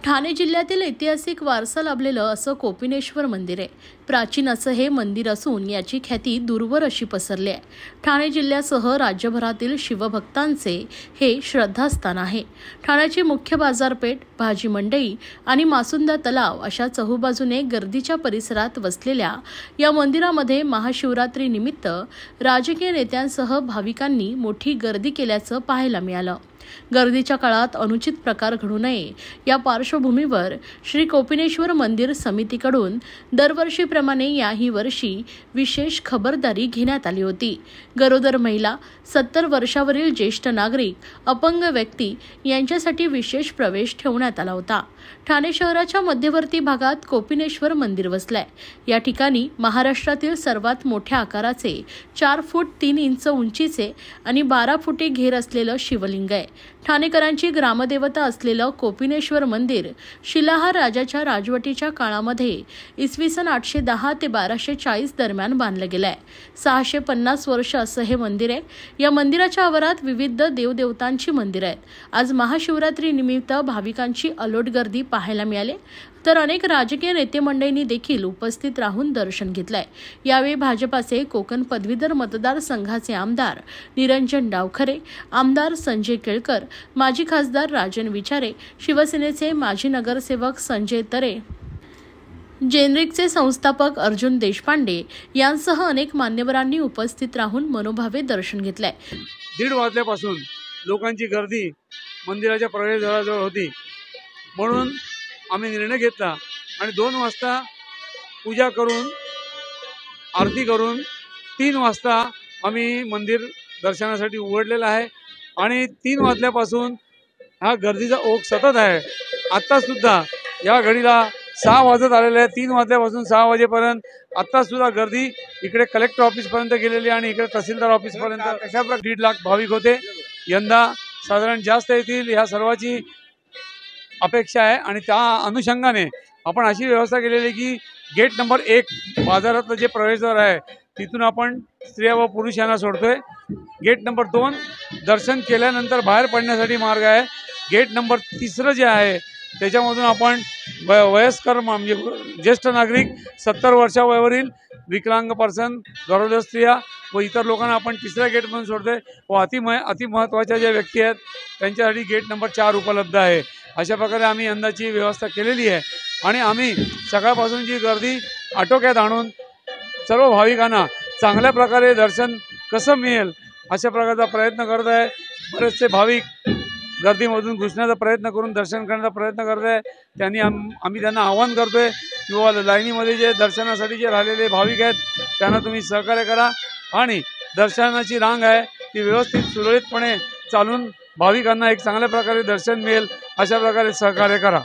ठाणे जिल्ह्यातील ऐतिहासिक वारसा लाभलेलं असं कोपिनेश्वर मंदिर आहे। प्राचीन असं हे मंदिर असून याची ख्याती दूरवर अशी पसरली आहे। ठाणे जिल्ह्यासह राज्यभरातील शिवभक्तांचे हे श्रद्धास्थान आहे। ठाण्याची मुख्य बाजारपेठ, भाजी मंडई आणि मासुंदा तलाव अशा चहूबाजूने गर्दीच्या परिसरात वसलेल्या या मंदिरामध्ये महाशिवरात्री निमित्त राजकीय नेत्यांसह भाविकांनी मोठी गर्दी केल्याचं पाहायला मिळालं। गर्दीच्या काळात अनुचित प्रकार घडू नये या पार्श्वभूमीवर श्री कोपिनेश्वर मंदिर समितीकडून दरवर्षीप्रमाणे याही वर्षी विशेष खबरदारी घेण्यात आली होती। गरोदर महिला, 70 वर्षावरील ज्येष्ठ नागरिक, अपंग व्यक्ती यांच्यासाठी विशेष प्रवेश ठेवण्यात आला होता। ठाणे शहराच्या मध्यवर्ती भागात कोपिनेश्वर मंदिर वसलंय। या ठिकाणी महाराष्ट्रातील सर्वात मोठ्या आकाराचे 4 फूट 3 इंच उंचीचे आणि 12 फुटी घेर असलेलं शिवलिंग आहे। ठाणेकरांची ग्रामदेवता असलेलं कोपिनेश्वर मंदिर शिलाहार राजाच्या राजवटीच्या काळामध्ये इसवी सन 810 ते 1240 दरम्यान बांधलं गेलंय। 650 वर्ष असं हे मंदिर आहे। या मंदिराच्या आवारात विविध देवदेवतांची मंदिरं आहेत। आज महाशिवरात्री निमित्त भाविकांची अलोट गर्दी पाहायला मिळाली, तर अनेक राजकीय नेते मंडळींनी देखील उपस्थित राहून दर्शन घेतलंय। यावेळी भाजपाचे कोकण पदवीधर मतदारसंघाचे आमदार निरंजन डावखरे, आमदार संजय केळकर, माजी खासदार राजन विचारे, शिवसेनेचे माजी नगरसेवक संजय तरे, जेनरिकचे संस्थापक अर्जुन देशपांडे यांसह अनेक मान्यवरांनी उपस्थित राहून मनोभावे दर्शन घेतलंय। 1:30 वाजल्यापासून लोकांची गर्दी मंदिराच्या प्रवेशद्वाराजवळ होती, म्हणून आम्ही निर्णय घेतला आणि 2 वाजता पूजा करून आरती करून 3 वाजता आम्ही मंदिर दर्शनासाठी उघडलेलं आहे आणि 3 वाजल्यापासून हा गर्दीचा ओघ सतत आहे। आता सुद्धा या घडीला 6 वाजत आलेले आहे। 3 वाजल्यापासून 6 वाजेपर्यंत आता सुद्धा गर्दी इकडे कलेक्टर ऑफिस पर्यंत गेलेली आणि इकडे तहसीलदार ऑफिस पर्यंत अशा प्रकारे 1.5 लाख भाविक होते। यंदा साधारण जास्त येतील ह्या सर्वाची अपेक्षा आहे आणि त्या अनुषंगाने आपण अशी व्यवस्था केलेली की गेट नंबर 1 बाजारातलं जे प्रवेशद्वार आहे तिथून आपण स्त्रिया व पुरुष यांना सोडतोय। गेट नंबर 2 दर्शन केल्यानंतर बाहेर पडण्यासाठी मार्ग आहे। गेट नंबर 3 जे आहे त्याच्यामधून आपण वयस्कर म्हणजे ज्येष्ठ नागरिक, 70 वर्षावरील विकलांग पर्सन, गरोदर स्त्रिया व इतर लोकांना आपण 3ऱ्या गेटमधून सोडतोय व अति महत्त्वाच्या ज्या व्यक्ती आहेत त्यांच्यासाठी गेट नंबर 4 उपलब्ध आहे। अशा प्रकारे आम्ही यंदाची व्यवस्था केलेली आहे आणि आम्ही सकाळपासूनची गर्दी आटोक्यात आणून सर्व भाविकांना चांगल्या प्रकारे दर्शन कसं मिळेल अशा प्रकारचा प्रयत्न करत आहे। बरेचसे भाविक गर्दीमधून घुसण्याचा प्रयत्न करून दर्शन करण्याचा प्रयत्न करत आहे। त्यांनी आम्ही त्यांना आवाहन करतोय किंवा लाईनीमध्ये जे दर्शनासाठी जे राहिलेले भाविक आहेत त्यांना तुम्ही सहकार्य करा आणि दर्शनाची रांग आहे ती व्यवस्थित सुरळीतपणे चालून भाविकांना एक चांगल्या प्रकारे दर्शन मिळेल अशा प्रकारे सहकार्य करा।